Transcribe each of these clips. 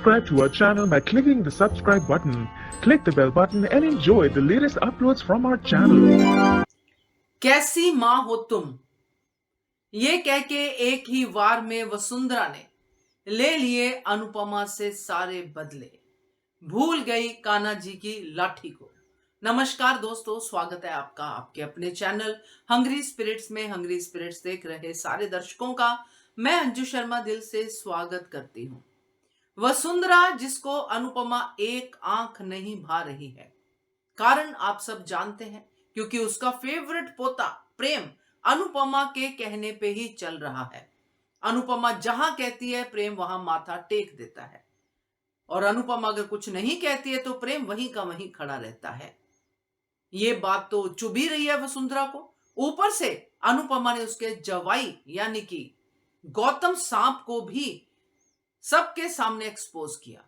subscribe to our channel by clicking the subscribe button. Click the bell button and enjoy the latest uploads from our channel. कैसी माँ हो तुम, ये कह के एक ही वार में वसुंधरा ने ले लिए अनुपमा से सारे बदले, भूल गई कान्हा जी की लाठी को। नमस्कार दोस्तों, स्वागत है आपका आपके अपने चैनल हंग्री स्पिरिट्स में। हंग्री स्पिरिट्स देख रहे सारे दर्शकों का मैं अंजू शर्मा दिल से स्वागत करती हूँ। वसुंधरा जिसको अनुपमा एक आंख नहीं भा रही है, कारण आप सब जानते हैं, क्योंकि उसका फेवरेट पोता प्रेम अनुपमा के कहने पे ही चल रहा है। अनुपमा जहां कहती है प्रेम वहां माथा टेक देता है, और अनुपमा अगर कुछ नहीं कहती है तो प्रेम वहीं का वहीं खड़ा रहता है। ये बात तो चुभ ही रही है वसुंधरा को। ऊपर से अनुपमा ने उसके जवाई यानी कि गौतम सांप को भी सबके सामने एक्सपोज किया,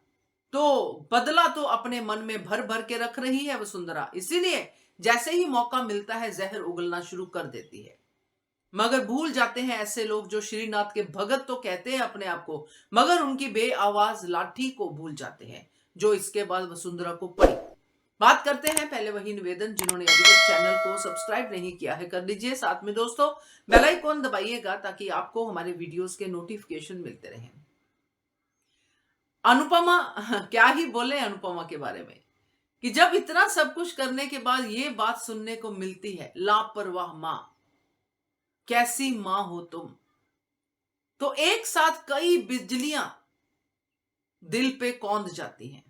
तो बदला तो अपने मन में भर भर के रख रही है वसुंधरा। इसीलिए जैसे ही मौका मिलता है जहर उगलना शुरू कर देती है। मगर भूल जाते हैं ऐसे लोग जो श्रीनाथ के भगत तो कहते हैं अपने आप को, मगर उनकी बेआवाज लाठी को भूल जाते हैं, जो इसके बाद वसुंधरा को पड़ी। बात करते हैं पहले वही निवेदन, जिन्होंने अभी तक चैनल को सब्सक्राइब नहीं किया है कर लीजिए। साथ में दोस्तों बेल आइकॉन दबाइएगा ताकि आपको हमारे वीडियोस के नोटिफिकेशन मिलते रहें। अनुपमा, क्या ही बोले अनुपमा के बारे में, कि जब इतना सब कुछ करने के बाद ये बात सुनने को मिलती है, लापरवाह मां, कैसी मां हो तुम, तो एक साथ कई बिजलियां दिल पे कौंध जाती हैं।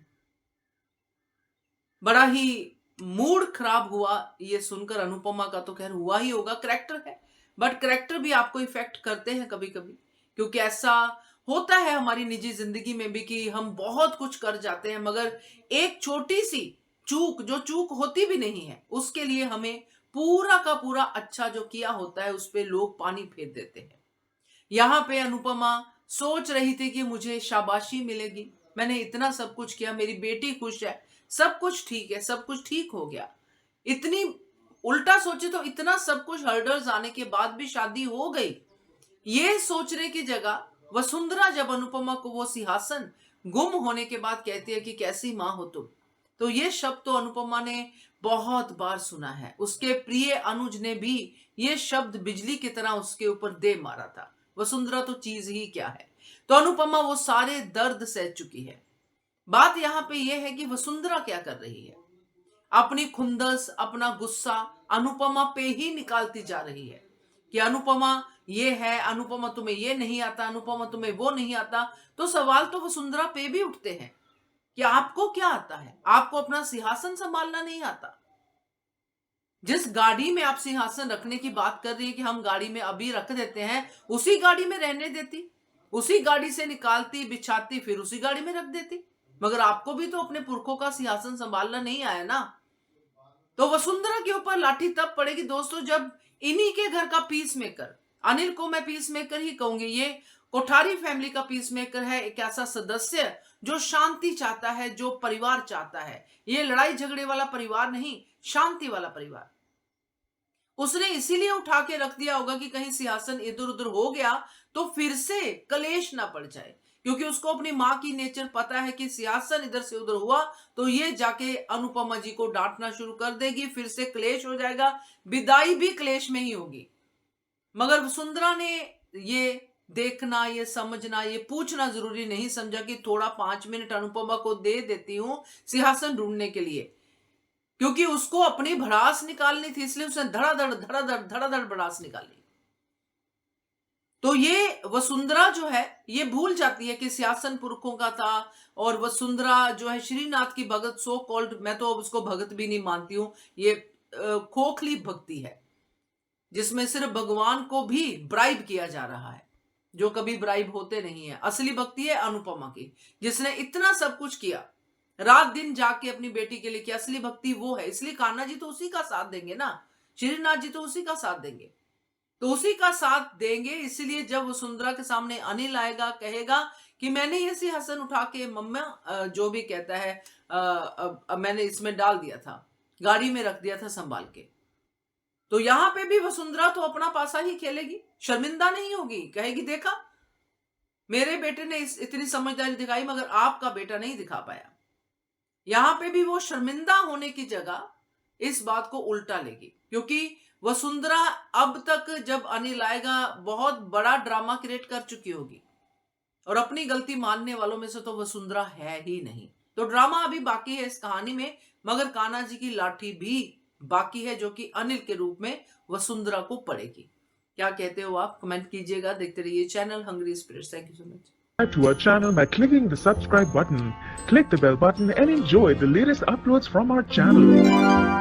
बड़ा ही मूड खराब हुआ ये सुनकर। अनुपमा का तो खैर हुआ ही होगा, करेक्टर है, बट करेक्टर भी आपको इफेक्ट करते हैं कभी कभी, क्योंकि ऐसा होता है हमारी निजी जिंदगी में भी कि हम बहुत कुछ कर जाते हैं, मगर एक छोटी सी चूक, जो चूक होती भी नहीं है, उसके लिए हमें पूरा का पूरा अच्छा जो किया होता है उस पे लोग पानी फेर देते हैं। यहां पे अनुपमा सोच रही थी कि मुझे शाबाशी मिलेगी, मैंने इतना सब कुछ किया, मेरी बेटी खुश है, सब कुछ ठीक है, सब कुछ ठीक हो गया। इतनी उल्टा सोचे तो इतना सब कुछ हर्डल्स आने के बाद भी शादी हो गई, ये सोचने की जगह वसुंधरा जब अनुपमा को वो सिंहासन गुम होने के बाद कहती है कि कैसी मां हो तुम, तो ये शब्द तो अनुपमा ने बहुत बार सुना है। उसके प्रिय अनुज ने भी ये शब्द बिजली की तरह उसके ऊपर दे मारा था। वसुंधरा तो चीज ही क्या है, तो अनुपमा वो सारे दर्द सह चुकी है। बात यहां पे ये है कि वसुंधरा क्या कर रही है, अपनी खुंदस, अपना गुस्सा अनुपमा पे ही निकालती जा रही है कि अनुपमा ये है, अनुपमा तुम्हें ये नहीं आता, अनुपमा तुम्हें वो नहीं आता। तो सवाल तो वसुंधरा पे भी उठते हैं कि आपको क्या आता है, आपको अपना सिंहासन संभालना नहीं आता। जिस गाड़ी में आप सिंहासन रखने की बात कर रही है कि हम गाड़ी में अभी रख देते हैं, उसी गाड़ी में रहने देती, उसी गाड़ी से निकालती, बिछाती, फिर उसी गाड़ी में रख देती। मगर आपको भी तो अपने पुरखों का सिंहासन संभालना नहीं आया ना। तो वसुंधरा के ऊपर लाठी तब पड़ेगी दोस्तों जब इन्हीं के घर का पीस मेकर, अनिल को मैं पीस मेकर ही कहूंगी, ये कोठारी फैमिली का पीस मेकर है, एक ऐसा सदस्य जो शांति चाहता है, जो परिवार चाहता है, ये लड़ाई झगड़े वाला परिवार नहीं, शांति वाला परिवार। उसने इसीलिए उठा के रख दिया होगा कि कहीं सिंहासन इधर उधर हो गया तो फिर से कलेश ना पड़ जाए, क्योंकि उसको अपनी मां की नेचर पता है कि सिंहासन इधर से उधर हुआ तो ये जाके अनुपमा जी को डांटना शुरू कर देगी, फिर से क्लेश हो जाएगा, विदाई भी क्लेश में ही होगी। मगर वसुंधरा ने ये देखना, ये समझना, ये पूछना जरूरी नहीं समझा कि थोड़ा 5 मिनट अनुपमा को दे देती हूं सिंहासन ढूंढने के लिए, क्योंकि उसको अपनी भड़ास निकालनी थी, इसलिए उसने धड़ाधड़ भड़ास निकाली। तो ये वसुंधरा जो है ये भूल जाती है कि सिंहासन पुरखों का था, और वसुंधरा जो है श्रीनाथ की भगत, सो कॉल्ड, मैं तो अब उसको भगत भी नहीं मानती हूं, ये खोखली भक्ति है जिसमें सिर्फ भगवान को भी ब्राइब किया जा रहा है, जो कभी ब्राइब होते नहीं है। असली भक्ति है अनुपमा की, जिसने इतना सब कुछ किया, रात दिन जाके अपनी बेटी के लिए किया। असली भक्ति वो है, इसलिए कान्हा जी तो उसी का साथ देंगे ना, श्रीनाथ जी तो उसी का साथ देंगे, तो उसी का साथ देंगे। इसलिए जब वसुंधरा के सामने अनिल आएगा, कहेगा कि मैंने ये सिंहासन उठा के, मम्मा जो भी कहता है, मैंने इसमें डाल दिया था, गाड़ी में रख दिया था संभाल के, तो यहां पे भी वसुंधरा तो अपना पासा ही खेलेगी, शर्मिंदा नहीं होगी, कहेगी देखा मेरे बेटे ने इतनी समझदारी दिखाई मगर आपका बेटा नहीं दिखा पाया। यहां पे भी वो शर्मिंदा होने की जगह इस बात को उल्टा लेगी, क्योंकि वसुंधरा अब तक जब अनिल आएगा बहुत बड़ा ड्रामा क्रिएट कर चुकी होगी और अपनी गलती मानने वालों में से तो वसुंधरा है ही नहीं। तो ड्रामा अभी बाकी है इस कहानी में, मगर कान्हा जी की लाठी भी बाकी है जो कि अनिल के रूप में वसुंधरा को पड़ेगी। क्या कहते हो आप? कमेंट कीजिएगा। देखते रहिए channel Hungry Spirits. Thank you so much. Subscribe to our channel by clicking the subscribe button. Click the bell button and enjoy the latest uploads from our channel.